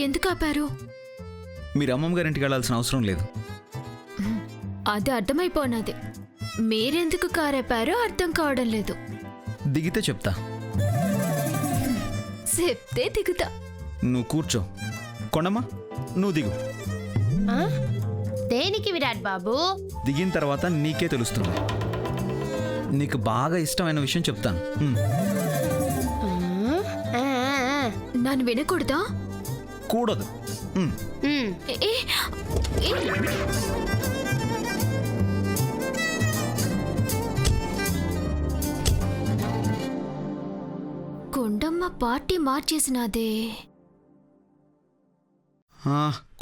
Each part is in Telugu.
ఎందుకు ఆపారు? మీరు అమ్మమ్మ గారింటికి వెళ్ళాల్సిన అవసరం లేదు. అది అర్థమైపోయినది. మీరెందుకు కారేపారో అర్థం కావడం లేదు. దిగితే చెప్తా. చెప్తే దిగుతా. నువ్వు కూర్చో. కొండమ్మ నువ్వు దిగు. దేనికి విరాట్ బాబు? దిగిన తర్వాత నీకే తెలుస్తుంది. నీకు బాగా ఇష్టమైన విషయం చెప్తాను. నన్ను వినకూడదా? కూడదు. ఏ, ఏ, కొండమ్మ పార్టీ మార్చేసినాదే.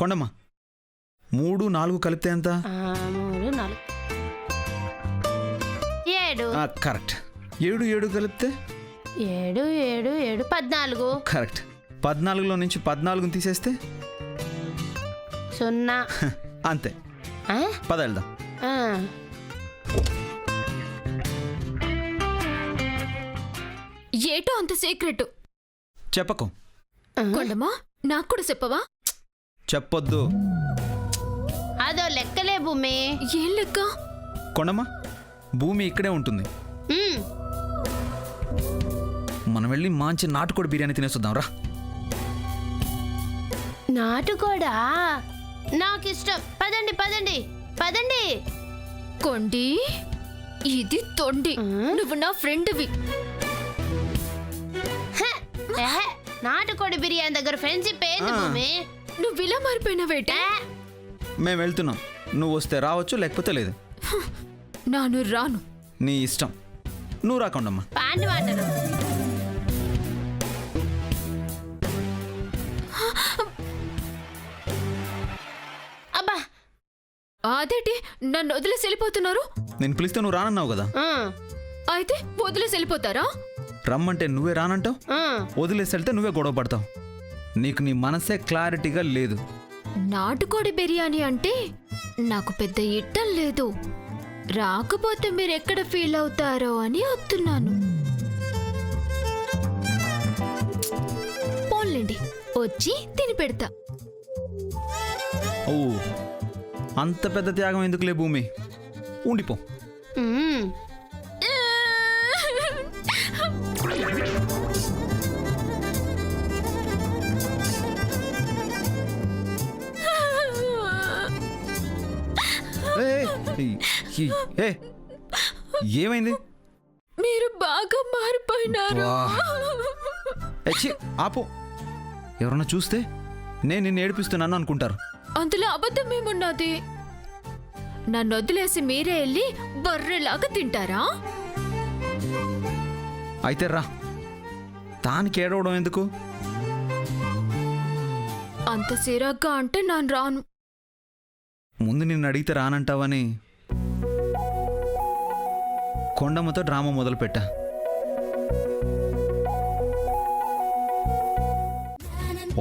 కొండమ్మ 3, 4 కలిపితే ఎంత? 3, 4, 7. కరెక్ట్. 7, 7 కలిపితే 7, 7, 7, 14. కరెక్ట్. 14లో నుంచి 14ని తీసేస్తే 0. అంతే. పద వెళ్దాం. ఏటో అంత సీక్రెట్ చెప్పకు. కొండమ్మా నాకు కూడా చెప్పవా? చెప్పొద్దు. అదో లెక్కలే భూమి. ఏం లెక్క? కొండమ్మ భూమి ఇక్కడే ఉంటుంది. మనం వెళ్ళి మంచి నాటుకోడి బిర్యానీ తినేసొద్దాం రా. నాటుకోడా? నాకు ఇష్టం. పదండి పదండి పదండి. కొండి ఇది తొండి. నువ్వు నా ఫ్రెండ్వి. నాటుకోడి బిర్యానీ దగ్గర ఫ్రెండ్షిప్ ఏంది భూమి? నువ్వు ఇలా మారిపోయినావేట. మేము వెళ్తున్నాం. నువ్వు వస్తే రావచ్చు, లేకపోతే లేదు. నాను రాను. నీ ఇష్టం. నువ్వు రాకుండమ్మా. పాండి వాటరు. అబ్బా అదేంటి నన్ను వదిలేసి వెళ్ళిపోతున్నారు? నేను పిలిస్తే నువ్వు రానన్నావు కదా. అయితే వదిలేసి వెళ్ళిపోతారా? రమ్మంటే నువ్వే రానంటావు, వదిలేసి వెళ్తే నువ్వే గొడవ పడతావు. నీకు నీ మనసే క్లారిటీగా లేదు. నాటుకోడి బిర్యానీ అంటే నాకు పెద్ద ఇట్టం లేదు. రాకపోతే మీరు ఎక్కడ ఫీల్ అవుతారో అని వస్తున్నాను. పోన్లేండి, వచ్చి తిని పెడతా. ఓ అంత పెద్ద త్యాగం ఎందుకులే భూమి, ఉండిపో. ఏమైంది? మీరు బాగా మారిపోయినారు. ఆపు. ఎవరన్నా చూస్తే నేను నిన్ను ఏడిపిస్తున్నాను అనుకుంటారు. అందులో అబద్ధం ఏమున్నది? నన్ను వదిలేసి మీరే వెళ్ళి బర్రెలాగా తింటారా? అయితే రా. తానికి ఏడవడం ఎందుకు? అంత సిరాగ్గా అంటే నేను రాను. ముందు నిన్ను అడిగితే రానంటావని కొండమ్మతో డ్రామా మొదలుపెట్టా.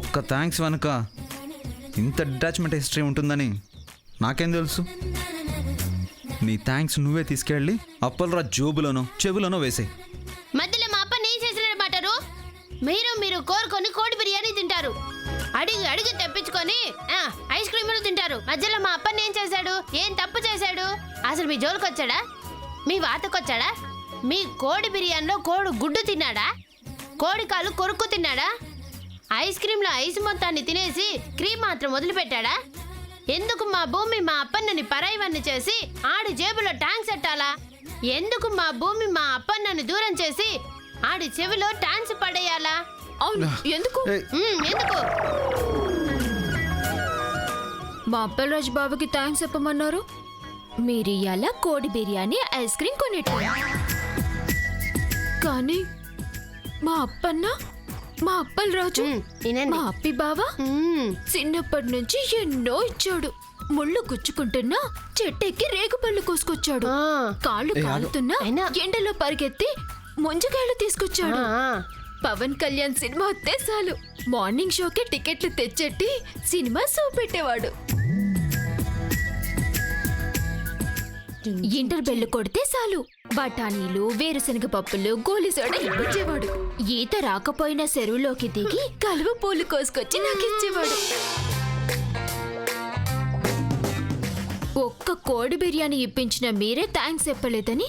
ఒక్క థ్యాంక్స్ వెనుక ఇంత అటాచ్మెంట్ హిస్టరీ ఉంటుందని నాకేం తెలుసు. నీ థ్యాంక్స్ నువ్వే తీసుకెళ్ళి అప్పలరా జోబులోనో చెవులోనో వేసాయి. మధ్యలో మా అప్ప నేను చేసిన మాటరు. మీరు కోరుకొని కోడి బిర్యానీ తింటారు, అడిగి అడిగి తెప్పించుకొని ఐస్ క్రీములు తింటారు. మధ్యలో మా అప్పని ఏం చేశాడు? ఏం తప్పు చేశాడు? అసలు మీ జోలికి వచ్చాడా? మీ వాతకొచ్చాడా? మీ కోడి బిర్యానీలో కోడి గుడ్డు తిన్నాడా? కోడి కాలు కొరుక్కు తిన్నాడా? ఐస్ క్రీంలో ఐస్ మొత్తాన్ని తినేసి క్రీమ్ మాత్రం వదిలిపెట్టాడా? ఎందుకు మా భూమి మా అప్పన్నని పరాయివన్నీ చేసి ఆడి జేబులో ట్యాంక్స్ ఎట్టాలా? ఎందుకు మా భూమి మా అప్పన్నని దూరం చేసి ఆడి చెవిలో ట్యాంక్స్ పడేయాలా? అవును, ఎందుకు? ఎందుకు? మా అప్పలరాజు బాబుకి థ్యాంక్స్ చెప్పమన్నారు. మీరు ఇయ్యాల కోడి బిర్యానీ ఐస్ క్రీమ్ కొనేట్టు. కానీ మా అప్పన్న, మా అప్పలరాజు, మా అప్పి బావ చిన్నప్పటి నుంచి ఎన్నో ఇచ్చాడు. ముళ్ళు గుచ్చుకుంటున్నా చెట్టెక్కి రేగుపళ్ళు కోసుకొచ్చాడు. కాళ్ళు కాలుతున్నా ఎండలో పరిగెత్తి ముంజకాయలు తీసుకొచ్చాడు. పవన్ కళ్యాణ్ సినిమా వస్తే చాలు మార్నింగ్ షోకి టికెట్లు తెచ్చెట్టి సినిమా షో పెట్టేవాడు. ఇంటర్ బెల్లు కొడితే చాలు బఠానీలు వేరుశనగ పప్పులు గోలి సోడా ఇప్పించేవాడు. ఈత రాకపోయినా చెరువులోకి దిగి కలువ పూలు కోసుకొచ్చి నాకిచ్చేవాడు. ఒక్క కోడి బిర్యానీ ఇప్పించిన మీరే థ్యాంక్స్ చెప్పలేదని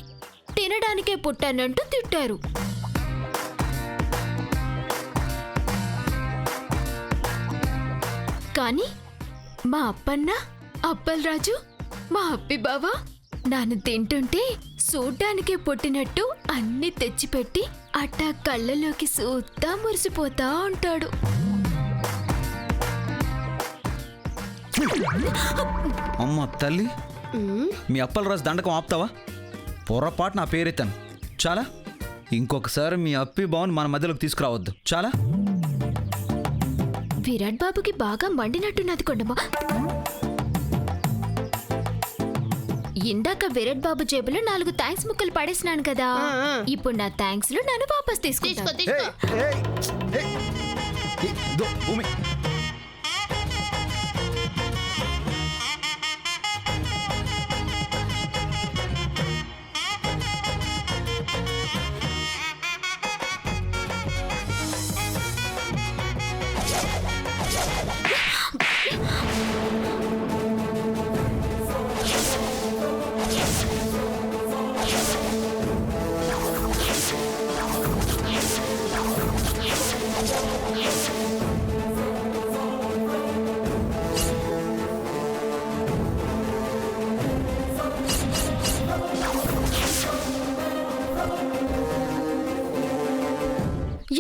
తినడానికే పుట్టానంటూ తిట్టారు. కానీ మా అప్పన్న, అప్పలరాజు, మా అప్పి బావ నాను తింటుంటే చూడ్డానికే పుట్టినట్టు అన్ని తెచ్చిపెట్టి అట్టా కళ్ళలోకి సూత్తా మురిసిపోతా ఉంటాడు. అమ్మ తల్లి, మీ అప్పలరాజు దండకం ఆపుతావా? పొరపాటు నా పేరెత్తాను చాలా. ఇంకొకసారి మీ అప్పి బావని మన మధ్యలోకి తీసుకురావద్దు చాలా. విరాట్ బాబుకి బాగా మండినట్టున్నది కొండమ్మా. ఇందాక విరాట్ బాబు జేబులో 4 థ్యాంక్స్ ముక్కలు పడేసినాను కదా, ఇప్పుడు నా థ్యాంక్స్ లో నన్ను వాపస్ తీసుకుంటా.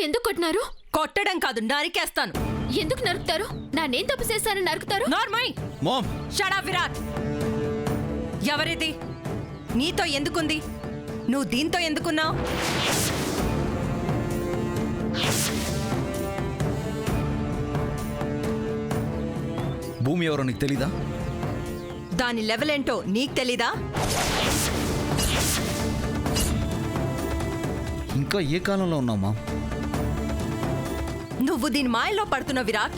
ఎందుకు కొట్టినారు? కొట్టడం కాదు, నరికేస్తాను. ఎందుకు నరుకుతారు? నానేం తప్పు చేశానని నరుకుతారు? Normal mom, shut up Virat. ఎవరిది? నీతో ఎందుకుంది? నువ్వు దీంతో ఎందుకున్నావు? భూమి ఎవరో నీకు తెలీదా? దాని లెవెల్ ఏంటో నీకు తెలీదా? ఇంకా ఏ కాలంలో ఉన్నామా? నువ్వు దీని మాయల్లో పడుతున్నావు విరాట్.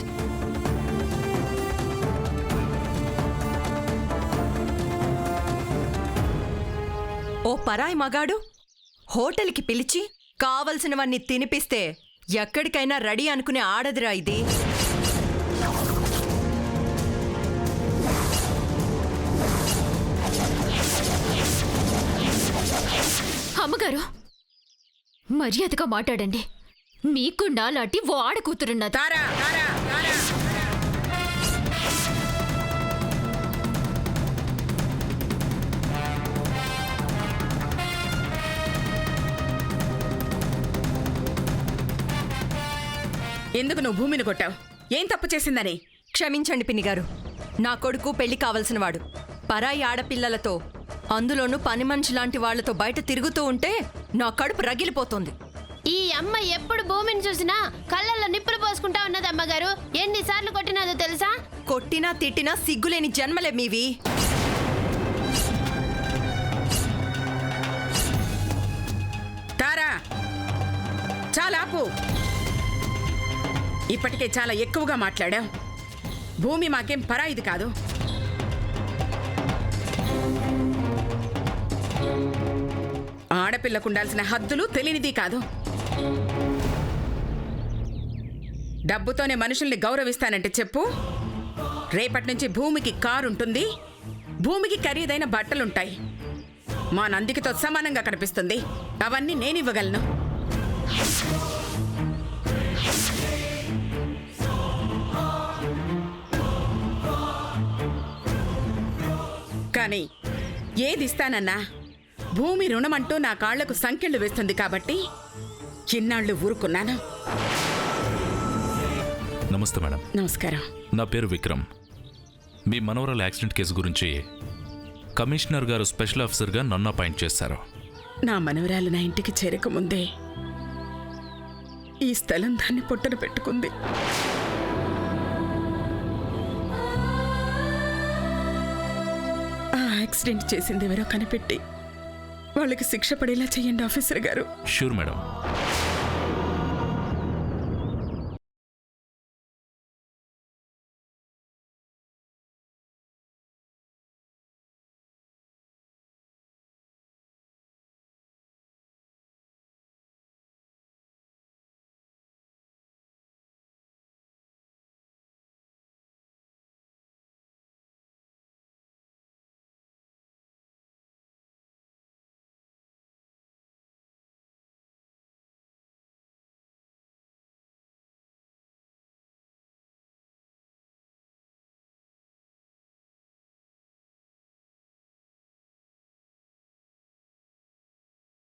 ఓ పరాయి మగాడు హోటల్కి పిలిచి కావలసినవన్నీ తినిపిస్తే ఎక్కడికైనా రెడీ అనుకునే ఆడదురా ఇది. అమ్మగారు, మర్యాదగా మాట్లాడండి. మీకు నాలాంటి ఓ ఆడ కూతురున్నది. ఎందుకు నువ్వు భూమిని కొట్టావు? ఏం తప్పు చేసిందని? క్షమించండి పిన్నిగారు, నా కొడుకు పెళ్లి కావలసినవాడు. పరాయి ఆడపిల్లలతో, అందులోనూ పని మనిషి లాంటి వాళ్లతో బయట తిరుగుతూ ఉంటే నా కడుపు రగిలిపోతుంది. ఈ అమ్మ ఎప్పుడు భూమిని చూసినా కళ్ళల్లో నిప్పులు పోసుకుంటా ఉన్నది. అమ్మగారు ఎన్నిసార్లు కొట్టినదో తెలుసా? కొట్టినా తిట్టినా సిగ్గులేని జన్మలే మీవి. తారా, చాలా ఆపు. ఇప్పటికే చాలా ఎక్కువగా మాట్లాడావు. భూమి మాకేం పరాయిది కాదు. ఆడపిల్లకు ఉండాల్సిన హద్దులు తెలియనిది కాదు. డబ్బుతోనే మనుషుల్ని గౌరవిస్తానంటే చెప్పు. రేపటి నుంచి భూమికి కారు ఉంటుంది, భూమికి ఖరీదైన బట్టలుంటాయి. మా నందికితో సమానంగా కనిపిస్తుంది. అవన్నీ నేనివ్వగలను. కానీ ఏది ఇస్తానన్నా భూమి రుణమంటూ నా కాళ్లకు సంకెళ్ళు వేస్తుంది కాబట్టి చిన్నాళ్ళు ఊరుకున్నాను. నమస్తే మేడం. నమస్కారం. నా పేరు విక్రమ్. మీ మనవరాల యాక్సిడెంట్ కేసు గురించి కమిషనర్ గారు స్పెషల్ ఆఫీసర్గా నన్ను అపాయింట్ చేశారు. నా మనవరాలు నా ఇంటికి చేరకముందే ఈ స్థలం దాన్ని పొట్టన పెట్టుకుంది. ఆ యాక్సిడెంట్ చేసింది ఎవరో కనిపెట్టి వాళ్ళకి శిక్ష పడేలా చెయ్యండి ఆఫీసర్ గారు. Sure madam.